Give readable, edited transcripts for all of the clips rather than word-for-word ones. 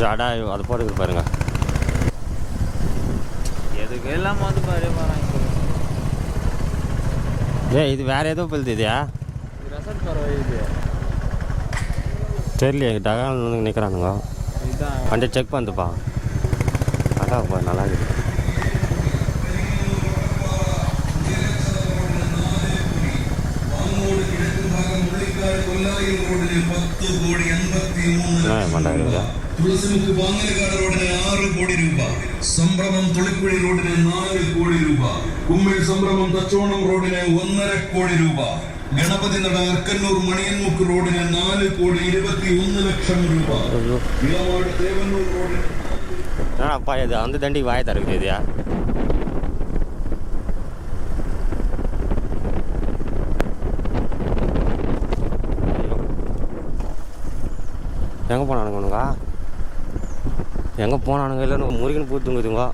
ஜடாயு அதை போட்டுக்கு பாருங்க. எதுக்கு எல்லாம் வந்து பாரு இது வேற ஏதோ போகுது. இதுயா ரெசார்ட் போகிற வழி இது தெரியலையே. டகால் வந்து நிற்கிறானுங்க. வண்டி செக் பண்ணுப்பா. அதாப்பா நல்லா இருக்குது. തുളസിമുക്ക് വാങ്ങലക്കാട് റോഡിന് 6 കോടി രൂപ, സംഭ്രമം തുളിക്കുഴി റോഡിന് 4 കോടി രൂപ, കുമ്മിൾ സംഭ്രമം തച്ചോണം റോഡിന് 1.5 കോടി രൂപ, ഗണപതി നട അർക്കന്നൂർ മണിയൻമുക്ക് റോഡിന് 4 കോടി 21 ലക്ഷം രൂപ, ഇളമാട് തേവന്നൂർ റോഡിന് அப்பா இது அந்த தண்டிக்கு வாய தருக்குது. இதுயா எங்கே போனானுங்க உனக்கா? எங்கே போனானுங்க? இல்லைன்னு முருகன் பூத்துங்குதுங்க.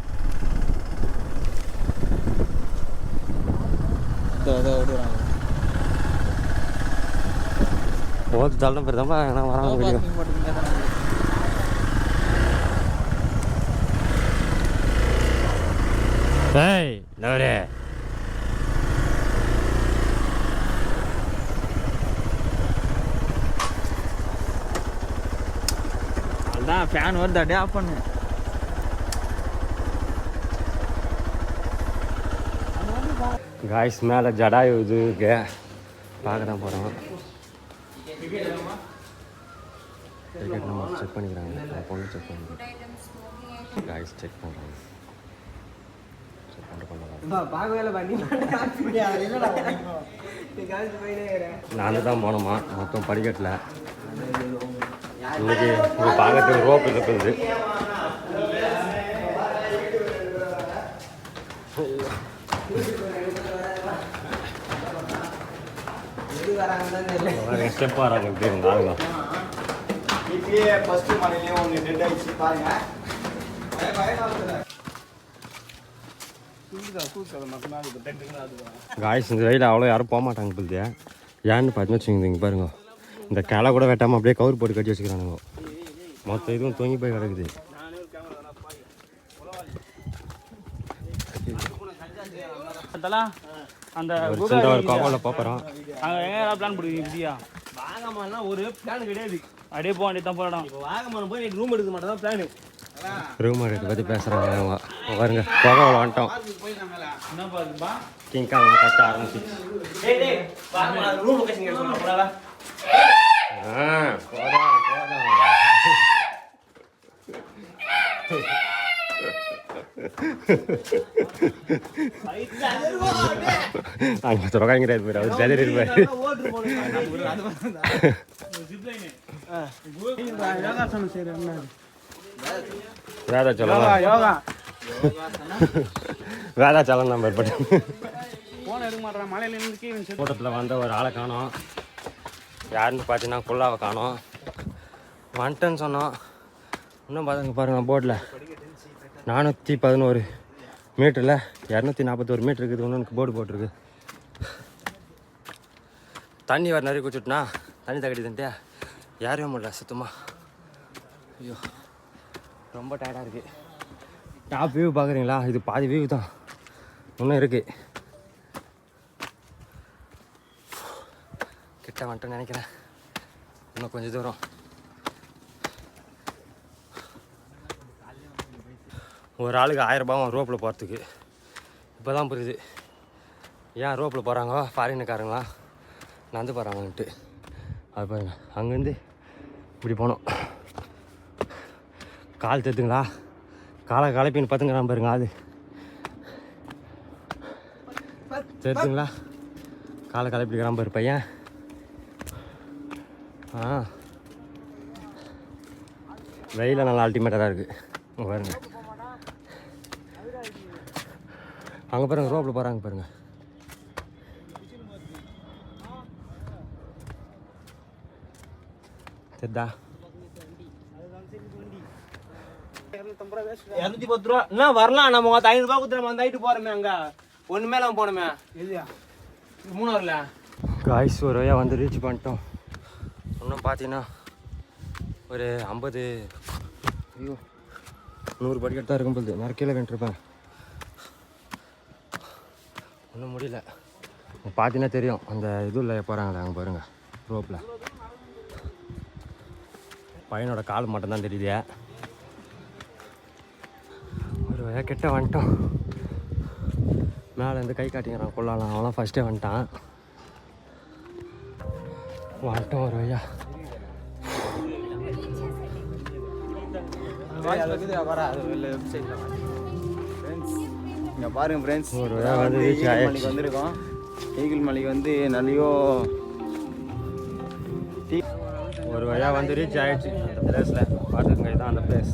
ஓத்து தள்ளணும் பெருதாப்பா ஏன்னா வராங்க வெளியே. ஏய் நவரே அதான் ஃபேன் வருது அப்படியே ஆஃப் பண்ணு. காய்ஸ் மேலே ஜடாயு இது பார்க்க தான் போகிறோம். டிக்கெட் நம்பர் செக் பண்ணிக்கிறாங்க. பொண்ணு செக் பண்ணிக்கிறேன். காய்ஸ் செக் பண்ணுறாங்க. செக் நான் தான் போனோமா மொத்தம் படிக்கட்டில். இன்னைக்கு பார்க்கறதுக்கு ரோப் இருக்குது. ஸ்டெப் வராங்க எப்படி ஆளுங்க. காய்ஸ் இந்த வெயில் அவ்வளோ யாரும் போக மாட்டாங்க போகுது. ஏன்னு பார்த்துன்னு வச்சுக்கோங்க. இங்கே பாருங்க இந்த கிளை கூட வெட்டாமல் அப்படியே கவர் போட்டு கட்டி வச்சுக்கிறானுங்க. மொத்தம் இதுவும் தொங்கி போய் கிடக்குது. அந்த ஒரு கோவில் போகிறோம். அங்கே பிளான் போடுவீங்க. வாகமானா ஒரு பிளான் கிடையாது. அப்படியே போக வேண்டியது தான் போகிறோம். வாகமான போய் ரூம் எடுக்க மாட்டேன் தான் பிளானு. ரூம் எடுக்க பற்றி பேசுகிறாங்க அவங்க. பாருங்க கோவில் வந்துட்டோம். கிங்காங் கட்ட ஆரம்பிச்சிச்சு. அங்கே தொடக்காங்க கிடையாது பேர் அவர் ஜெதர் இருப்பார். வேதாச்சலம் நம்ம ஏற்பட்டு கூட்டத்தில் வந்த ஒரு ஆளை காணோம். யாருன்னு பார்த்தீங்கன்னா குள்ளாவை காணோம். வந்துட்டேன்னு சொன்னோம். இன்னும் பார்த்துங்க பாருங்கள் போர்டில் 411 மீட்டரில் 241 மீட்டர் இருக்குது. இன்னொன்று போர்டு போட்டிருக்கு. தண்ணி வர நிறைய குடிச்சுட்டுனா தண்ணி தகட்டிதுன்ட்டு யாரையும் முடியல சுத்தமாக. ஐயோ ரொம்ப டயர்டாக இருக்குது. டாப் வியூ பார்க்குறீங்களா? இது பாதி வியூ தான் இன்னும் இருக்குது. கிட்ட வந்துட்டேன்னு நினைக்கிறேன். இன்னும் கொஞ்சம் தூரம். ஒரு ஆளுக்கு 1000 ரூபாவும் ரோப்பில் போகிறதுக்கு. இப்போ தான் புரியுது ஏன் ரோப்பில் போகிறாங்க ஃபாரினுக்காரங்களா நடந்து போகிறாங்கன்ட்டு. அது பாருங்க அங்கேருந்து இப்படி போனோம். கால் தெரியுதுங்களா? காலை கலப்பின்னு பார்த்துங்கிறான் பாருங்க. அது தெரியுதுங்களா? காலை கலப்பிக்கிறான் பாரு பையன். வெயில நல்லா அல்டிமேட்டாக இருக்குது பாருங்க. அங்கே பாருங்க ரோப்பில் போகிறாங்க பாருங்க. சரிதா? 210 ரூபா என்ன வரலாம். நம்ம 500 ரூபா கொடுத்து நம்ம அந்த ஐட்டு போகிறோமே. அங்கே ஒன்று மேலே போனோமே. இல்லையா 3 காய்ஸ் ஒரு வழியாக வந்து ரீச் பண்ணிட்டோம். இன்னும் பார்த்தீங்கன்னா ஒரு 50 ஐயோ 100 படிக்கட்டு தான் இருக்கும் போது நிறைய கீழே வேண்டிருப்பேன். ஒன்றும் முடியல. பார்த்தீங்கன்னா தெரியும் அந்த இதுல போகிறாங்களே அங்கே பாருங்கள் ரோப்பில் பையனோட கால் மட்டும்தான் தெரியுது. ஒரு வழியாக கிட்ட வந்துட்டோம். மேலே இருந்து கை காட்டிக்கிறான் கொள்ளலாம். அவன்லாம் ஃபஸ்ட்டே வந்துட்டான். ஒரு வழியா இங்கே பாருங்க ஃப்ரெண்ட்ஸ், ஒரு வழியாக வந்து ரீச் ஆகிடுச்சு. வந்திருக்கோம். ஈகிள் மலைக்கு வந்து நிறைய ஒரு வழியாக வந்து ரீச் ஆகிடுச்சு அந்த பிளேஸில். பார்த்துக்கங்க இதுதான் அந்த பிளேஸ்.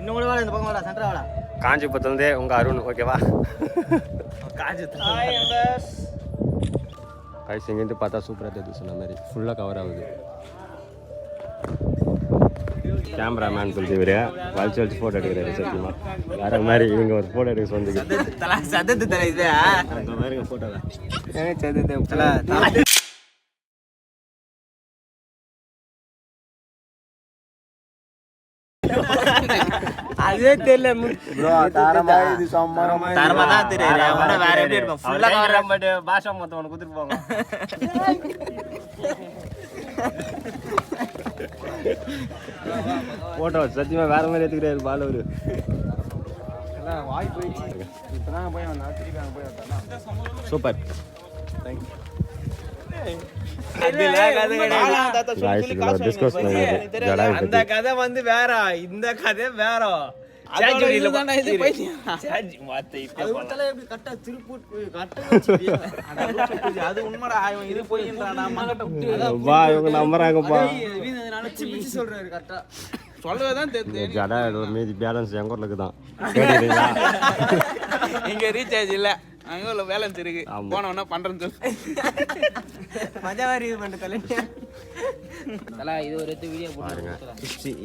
இன்னும் கூட வாடா, இந்த பக்கம் வாடா, சென்டரா வாடா. காஞ்சிபுரத்துலேருந்தே உங்கள் அருண் ஓகேவா? கைஸ் இங்கேருந்து பார்த்தா சூப்பராக தெரியுது சொன்ன மாதிரி ஃபுல்லாக கவர் ஆகுது. கேமராமேன் சொல்லிட்டு இவர் வலிச்சு வலிச்சு ஃபோட்டோ எடுக்கிறாரு. சத்தியமாக வேறு மாதிரி இவங்க ஒரு ஃபோட்டோ எடுக்க சொந்தக்கு சதத்து தலை இது அந்த மாதிரி ஃபோட்டோவை அதே தெரியல ப்ரோ. தரமா இது தரமா தான் தெரியுது. அவன வேற எப்படி இருக்கும்? ஃபுல்லா கவர் பட் பாஷா மொத்தம் உனக்கு குடுத்து போங்க. ஃபோட்டோ சத்தியமாக வேறு மாதிரி எடுத்துக்கிறாரு பாலவர். எல்லாம் வாய் போயிடுச்சு. இப்போ தான் போய் வந்தா திருப்பி அங்கே போய் வந்தா சூப்பர். அந்த கதை வந்து வேற, இந்த கதை வேற. அது உண்மைடா. இது போய் சொல்றாரு கரெக்டா. சொல்லதான் தெரியும். மீதி பேலன்ஸ் எங்க ஊர்ல இருக்குதான். இங்க ரீசார்ஜ் இல்ல, அங்க உள்ள பேலன்ஸ் இருக்கு. போனவனா பண்றேன்னு சொல்லு. மஜாவாரி இது பண்ண தலையா. தல இது ஒரு வீடியோ பாருங்க.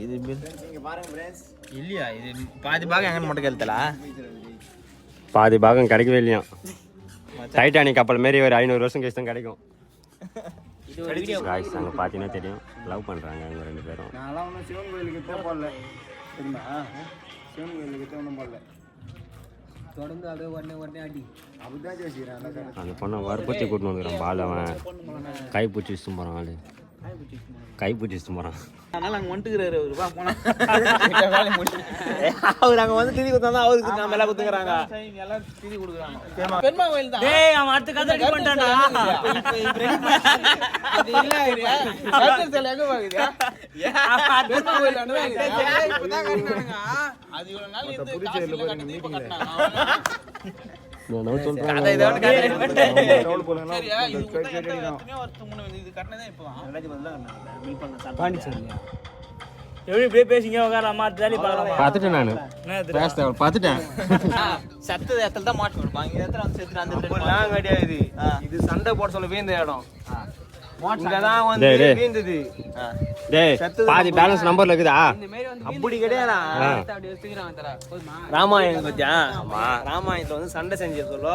இது நீங்க பாருங்க फ्रेंड्स. இல்லையா இது பாதி பாகம் எங்க மட்டும் கேள்தல. பாதி பாகம் கிடைக்கவே இல்லையா. டைட்டானிக் கப்பல் மாரி ஒரு 500 வருஷம் கழிச்சு தான் கிடைக்கும். இது ஒரு வீடியோ गाइस அங்க பாத்தீங்கன்னா தெரியும் லவ் பண்றாங்க அவங்க ரெண்டு பேரும். நான்லாம் ஒன்றும் சிவன் கோயிலுக்கு தான் போடல தெரியுமா? சிவன் கோயிலுக்கு தான் ஒன்றும் போடல. தொடர்ந்து அப்படியே உடனே அடி அப்படிதான் யோசிக்கிறேன். அந்த பொண்ணை வற்பூச்சி கூட்டின்னு வந்துக்கிறான் பால். அவன் கைப்பூச்சி வச்சுட்டு போகிறான். ஆளு கைப்பூச்சி வச்சுட்டு போகிறான். அதனால அங்க வந்துக்கிறாரு அவரு. வா போனா அவர் அங்கே வந்து திதி கொடுத்தா தான் அவருக்கு நம்ம எல்லாம் கொடுத்துக்கிறாங்க. எல்லாம் திதி கொடுக்குறாங்க. பெருமா கோயில் தான். டேய் அவன் அடுத்த கதை ரெடி பண்ணிட்டான்டா. அது இல்ல கல்ச்சர் செல் எங்க பாக்குறியா? பெருமா கோயில் அங்க இப்பதான் கட்டறாங்க. அது இவ்வளவு நாள் இருந்து காசு இல்ல கட்டது இப்ப கட்டறாங்க. நான் சொல்றேன் அத இதோட கட்டறேன். ரோல் போடுங்க. சரியா இது எத்தனையோ வருஷம் முன்ன இது கட்டனதே இப்போ. ரெண்டாயிரத்தி 10 தான் கட்டறாங்க. பில் பண்ண பாண்டிச்சேரியா. எப்படி இப்படியே பேசிங்க உட்காரலாமா? ஜாலி பார்க்கலாமா? பார்த்துட்டேன் நான் பேச பார்த்துட்டேன். சத்து இடத்துல தான் மாட்டி கொடுப்பாங்க. இந்த இடத்துல வந்து செத்து அந்த அப்படிலாம் கிடையாது. இது சண்டை போட சொல்ல வீந்த இடம். இங்கதான் வந்து வீந்தது. டேய் பாதி பேலன்ஸ் நம்பர்ல இருக்குதா? அப்படி கிடையாதா? ராமாயணம் பத்தியா? ராமாயணத்துல வந்து சண்டை செஞ்ச சொல்ல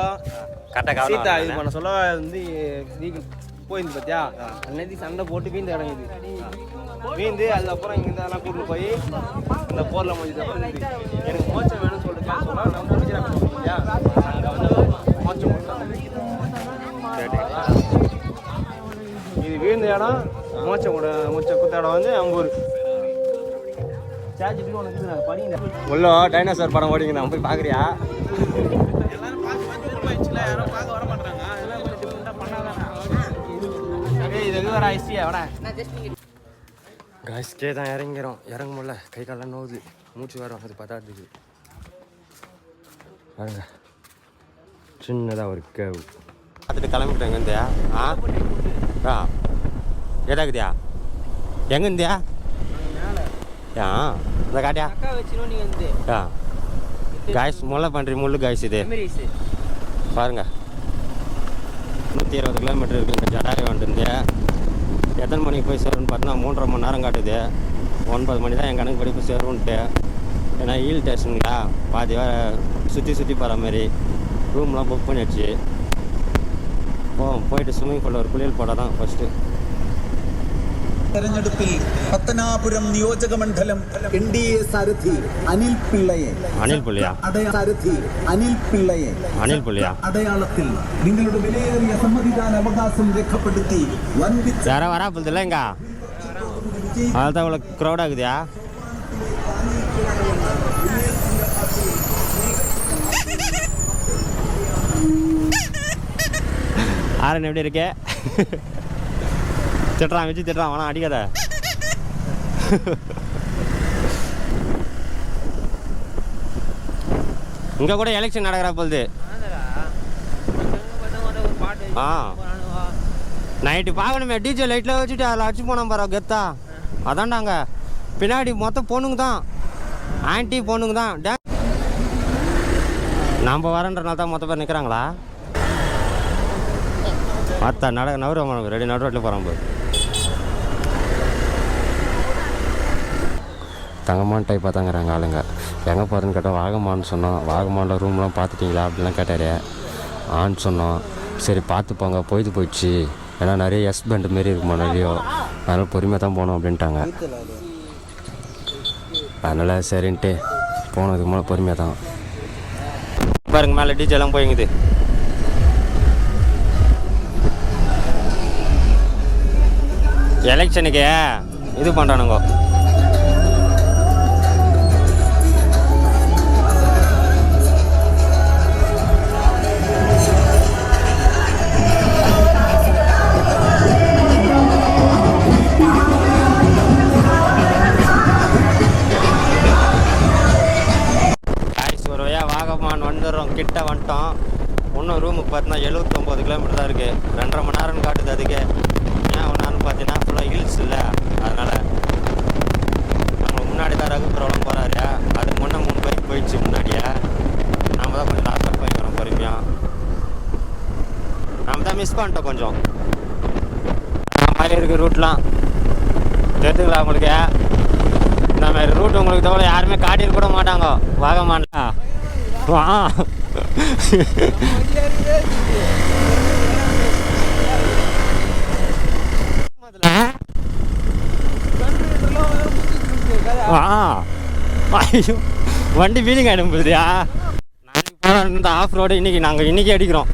கட்ட சீதா இது பண்ண சொல்ல வந்து போயிருந்து பத்தியா? அன்னைக்கு சண்டை போட்டு வீந்த இடம் இது. வீந்து அதுக்கப்புறம் இங்க இதெல்லாம் கூட்டு போய் இந்த போர்ல முடிஞ்சது. எனக்கு மோட்சம் வேணும்னு சொல்லிட்டு சொல்ல நான் முடிஞ்சிடா பத்தியா? அங்க வந்து மோட்சம் இது வீழ்ந்த இடம். மோட்சம் குத்த இடம் வந்து அம்பூர். உள்ள டைனோசர் படம் ஓடிங்க நான் போய் பாக்குறியா? எல்லாரும் பார்த்து யாரும் பார்க்க வர மாட்டாங்க. அதெல்லாம் கொஞ்சம் டிஃபரெண்டா பண்ணாதானே. இது எங்க வர ஐசியா வர. காய்ஸ் கே தான் இறங்கிறோம். இறங்க முடியல, கை காலெல்லாம் நோவுது, மூச்சு வரும். அது பத்தாதுக்கு பாருங்க சின்னதாக ஒரு கேவ் பார்த்துட்டு கிளம்பிட்டேன். எங்கேருந்தியா? ஆ எதாக்குதியா? எங்கேருந்தியா? இந்த காட்டியா? காய்ஸ் முல்லை பண்ணுறி முள்ளு காய்ஸ். இது பாருங்க 120 கிலோமீட்டர் இருக்குது இந்த ஜடாரி வந்துருந்தியா. எத்தனை மணிக்கு போய் சேரும்னு பார்த்தீங்கன்னா 3.5 மணி நேரம் காட்டுது. 9 மணி தான் என் கணக்கு படி போய் சேரும்ன்ட்டு. ஏன்னா ஹில் ஸ்டேஷனுங்களா பாதி வேறு சுற்றி போகிற மாதிரி ரூம்லாம் புக் பண்ணிடுச்சு. போயிட்டு ஸ்விம்மிங் பூலில் ஒரு குளியல் போட தான் ஃபஸ்ட்டு. തെരഞ്ഞെടുപ്പിൽ പത്തനാപുരം നിയോജക മണ്ഡലം NDA സാരഥി അനിൽ പിള്ളയെ അടയാളത്തിൽ നിങ്ങളുടെ വിലയേറിയ സമ്മതിദാന അവകാശം രേഖപ്പെടുത്തി யாரா வரா போதில்ல இங்க அதான் இவ்வளோ க்ரௌட் ஆகுதியா? ஆரன் எப்படி இருக்கே? திட்டுறான் வச்சு திட்டுறான், வேணாம் அடிக்காத. இங்கே கூட எலெக்ஷன் நடக்கிற போகுது. ஆ நைட்டு பார்க்கணுமே, டிஜே லைட்டில் வச்சுட்டு அதில் அடிச்சு போனோம் பாரு கெத்தா. அதான்டாங்க பின்னாடி மொத்தம் பொண்ணுங்க தான், ஆன்டி பொண்ணுங்க தான். நம்ம வரன்றனால தான் மொத்த பேர் நிற்கிறாங்களா? அத்தா நவரம் ரெடி நடு ரோட்டில் போகிறான் போது. தங்கமான டைப்பாக தாங்கிறாங்க ஆளுங்க. எங்கே போகிறதுன்னு கேட்டால் வாகமான்னு சொன்னோம். வாகமானில் ரூம்லாம் பார்த்துட்டிங்களா அப்படிலாம் கேட்டார். ஆன்னு சொன்னோம். சரி பார்த்து போங்க, போயிடுச்சு, ஏன்னா நிறைய எஸ் பேண்ட் மாரி இருக்குமா நிறையோ, அதனால் பொறுமையாக தான் போகணும் அப்படின்ட்டாங்க. அதனால் சரின்ட்டு போனதுக்கு மேலே பொறுமையாக தான் பாருங்க. மேலே டிஜெல்லாம் போயிங்குது. எலெக்ஷனுக்கு இது பண்ணுறானுங்க. வாகமான் வந்துடுறோம், கிட்ட வந்துட்டோம். இன்னும் ரூமுக்கு பார்த்தீங்கன்னா 79 கிலோமீட்டர் தான் இருக்குது. 2.5 மணி நேரம்னு காட்டுது. அதுக்கு ஏன் ஒன்றான்னு பார்த்தீங்கன்னா ஃபுல்லாக ஹில்ஸ் இல்லை, அதனால் நம்ம முன்னாடி தான் ரகுபுரம் போகிறாரு. அதுக்கு முன்னே 3 பைக் போயிடுச்சு முன்னாடியே. நாம் தான் கொஞ்சம் லாஸ்ட்டாக போய்க்கிறோம் பொறுமையாக. நாம் தான் மிஸ் பண்ணிட்டோம் கொஞ்சம். மாதிரி இருக்குது ரூட்லாம் தெரிஞ்சுக்கலாம் உங்களுக்கு. இந்த மாதிரி ரூட் உங்களுக்கு தவிர யாருமே காட்டிட்டு கூட மாட்டாங்க வாகமான்ல. வா ஐயோ வண்டி ஃபீலிங் ஆகிடும் போதுயா. நாளைக்கு போகிறோம் இந்த ஆஃப் ரோடு. நாங்கள் இன்றைக்கி அடிக்கிறோம்.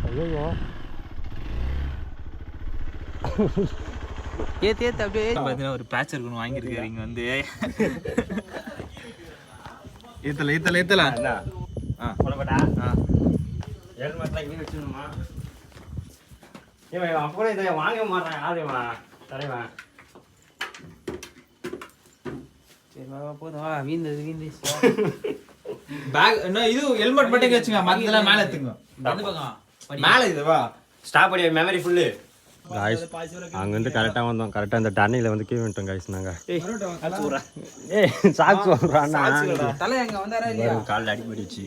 ஐயோ ஏத்து அப்படியே பார்த்தீங்கன்னா ஒரு பேட்ச் இருக்கணும் வாங்கியிருக்காரு இங்கே வந்து. ஏத்தல போடப்பட்டா ஹெல்மெட்லாம் இங்கே வச்சுக்கணுமா? இவன் அப்போ இதை வாங்க மாட்டான். யாருவன் தலைவன்? சரி போதும். வீந்து பேக் என்ன இது ஹெல்மெட் மட்டும் வச்சுங்க, மத்ததெல்லாம் மேலே எடுத்துங்க. மேலே இதுவா ஸ்டாப் பண்ணி மெமரி ஃபுல்லு. காய்ஸ் அங்கேருந்து கரெக்டாக வந்தோம். கரெக்டாக இந்த டர்னிங்கில் வந்து கீழே வந்துட்டோம் காய்ஸ். நாங்கள் சாக்ஸ் வாங்குறான்னா தலை எங்க வந்தாரா இல்லையா? காலில் அடிபடிச்சு.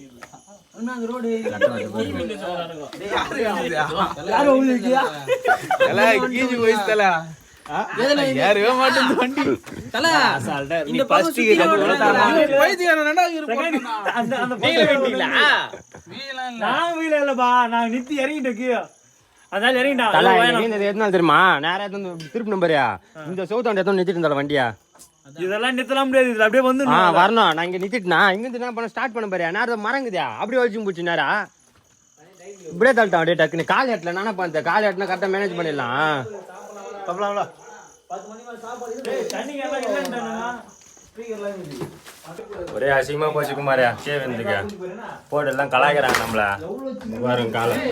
தெரியுமா நேரம் திருப்பி நம்பரியா இந்த சவுத்தாண்ட எத்தனை நிறுத்திட்டு இருந்தாலும் வண்டியா இதெல்லாம் நிறுத்தலாம் முடியாது. இதுல அப்படியே வந்து வரணும். நான் இங்க நிறுத்திட்டுனா இங்கிருந்து என்ன பண்ண ஸ்டார்ட் பண்ண பாரியா நேரம் மறங்குதியா அப்படியே வச்சு போச்சு நேரா இப்படியே தள்ளிட்டான் அப்படியே டக்குன்னு. கால் ஏட்டல நானே பார்த்தேன். கால் ஏட்டினா கரெக்டாக மேனேஜ் பண்ணிடலாம். ஒரே அசிங்கமா போச்சு குமாரியா. சேவந்துக்க போட்டு எல்லாம் கலாய்க்கிறாங்க நம்மள. வரும் காலம்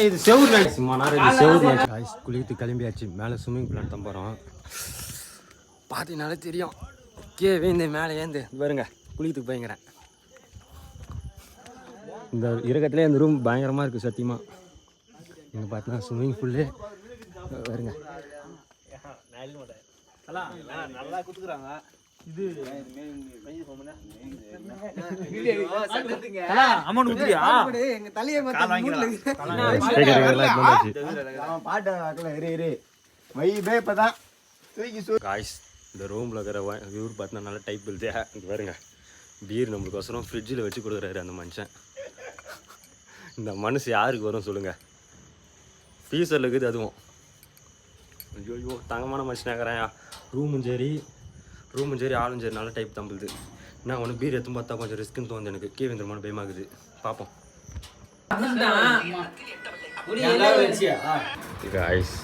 இது செவுர் மேட்ச். இது செவுர் மேட்ச். குளித்து கிளம்பியாச்சு. மேலே ஸ்விம்மிங் பூல் தான் போகிறோம். பார்த்தீங்கனாலே தெரியும். இந்த மேலே ஏந்து பாருங்க குளித்துக்கு போய்ங்கிறேன். இந்த இருக்கத்துலேயே இந்த ரூம் பயங்கரமாக இருக்குது சத்தியமாக. இங்கே பார்த்தீங்கன்னா ஸ்விம்மிங் பூல்லு வருங்க. நல்லா குத்துக்குறாங்க. இது அமௌண்ட் குடுத்தியா? எங்க தலைய மத்த மூட்ல பாட்டு வைபே இப்பதான் தூக்கி गाइस இந்த ரூமில் இருக்கிற இவர் பார்த்தா நல்லா டைப் எழுதியா இது பாருங்க. பீர் நம்மளுக்கு வசரம் ஃப்ரிட்ஜில் வச்சு கொடுக்குறாரு அந்த மனுஷன். இந்த மனசு யாருக்கு வரும் சொல்லுங்கள்? ஃபீஸரில் இருக்குது அதுவும். ஐயோ தங்கமான மனுஷனாக்கிறேன். ரூமும் சரி ஆளும் சரி நல்லா டைப் தம்புது. நான் ஒன்று பீர் எடுத்து பார்த்தா கொஞ்சம் ரிஸ்க்குன்னு தோணுது எனக்கு. கீழே வந்துருமான பயமாகுது. பார்ப்போம். ஐஸ்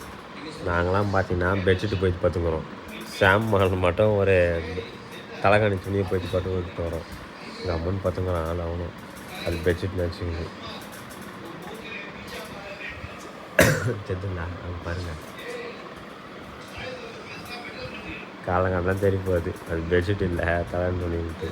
நாங்களாம் பார்த்தீங்கன்னா பெட்ஷீட்டு போயிட்டு பார்த்துக்குறோம். சாம் மட்டும் ஒரு தலைகாணி துணியை போயிட்டு பார்த்து வரோம். எங்கள் அம்மன் பார்த்துக்குறோம். ஆள் ஆகணும் அது பெட்ஷீட் நினச்சிங்க செத்துங்களா அது பாருங்கள். காலங்காலம் தெரிய போகுது. அது பெட்ஷீட் இல்லை தலைகாணி துணின்ட்டு.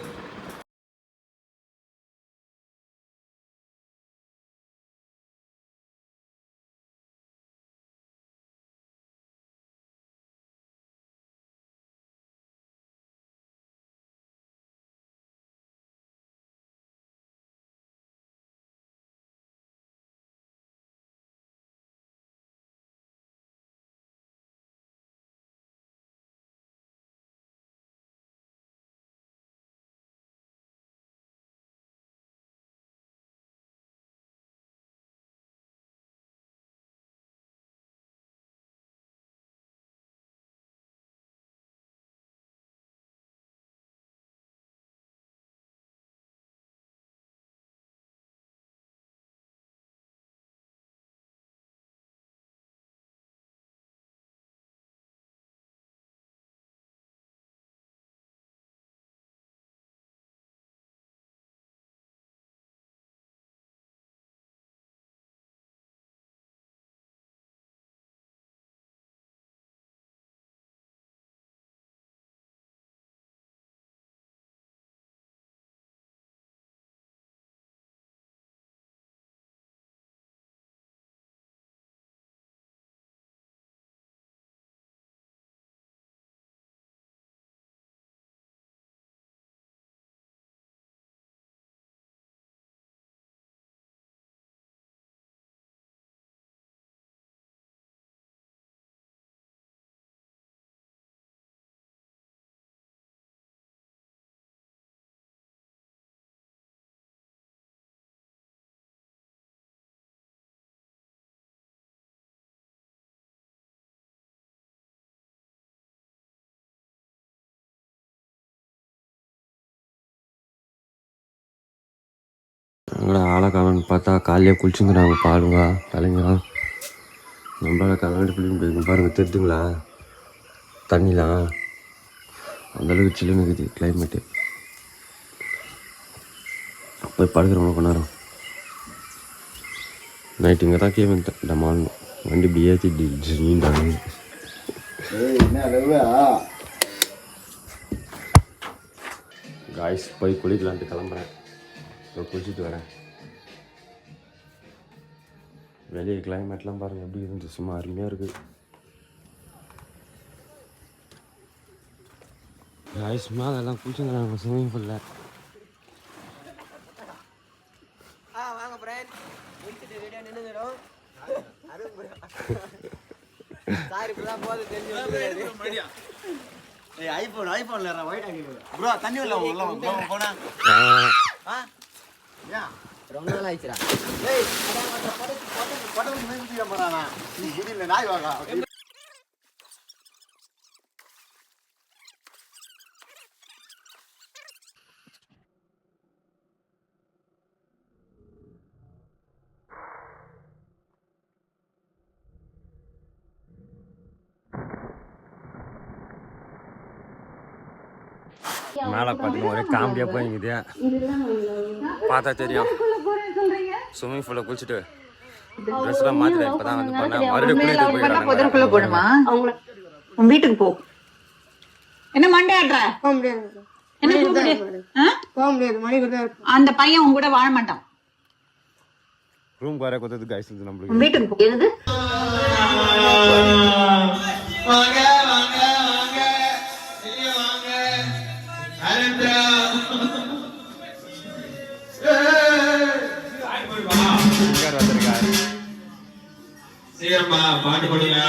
எங்களை ஆளை காலன்னு பார்த்தா காலையே குளிச்சுங்கிறாங்க பாருங்க தலைங்க. நம்மளால் கலந்து குளிக்க போயிருக்கோம் பாருங்கள். தெரிஞ்சுங்களா தண்ணிலாம் அந்தளவுக்கு சில்லுன்னு இருக்குது கிளைமேட்டு. போய் படுக்கிறவங்க கொஞ்ச நேரம். நைட்டு இங்கே தான் கீழே வந்துட்டேன். டமாலணும் வண்டி பிஏசி நீண்டாங்க. காய்ஸ் போய் குளிக்கலான்ட்டு கிளம்புறேன். இப்போ குளிச்சுட்டு வரேன். வெளியே கிளைமேட்லாம் பாருங்கள் எப்படி இருந்து சும்மா அருமையாக இருக்குது. காய்ஸ் மேலே எல்லாம் குளிச்சுங்கிறாங்க ஸ்விம்மிங் பூலில். ஐபோன்ல ப்ரோ தண்ணி போனா ரொம்ப நாள் ஆயிடுச்சுடா. நாய் வாங்க மேலே பார்த்தீங்கன்னா ஒரே காமெடியாக போய்ங்குது. பார்த்தா தெரியும். ஸ்விம்மிங் பூலில் குளிச்சுட்டு ட்ரெஸ்லாம் மாற்றிட்டேன். இப்போ தான் வந்து பண்ணேன். மறுபடியும் போடுமா உன் வீட்டுக்கு போ. என்ன மண்டையாடுற? அந்த பையன் உன் கூட வாழ மாட்டான். ரூம் வர கொத்தது காய்ஸ் நம்மளுக்கு. வீட்டுக்கு போ. என்னது சீக்கிரமா பாட்டு போடுங்க.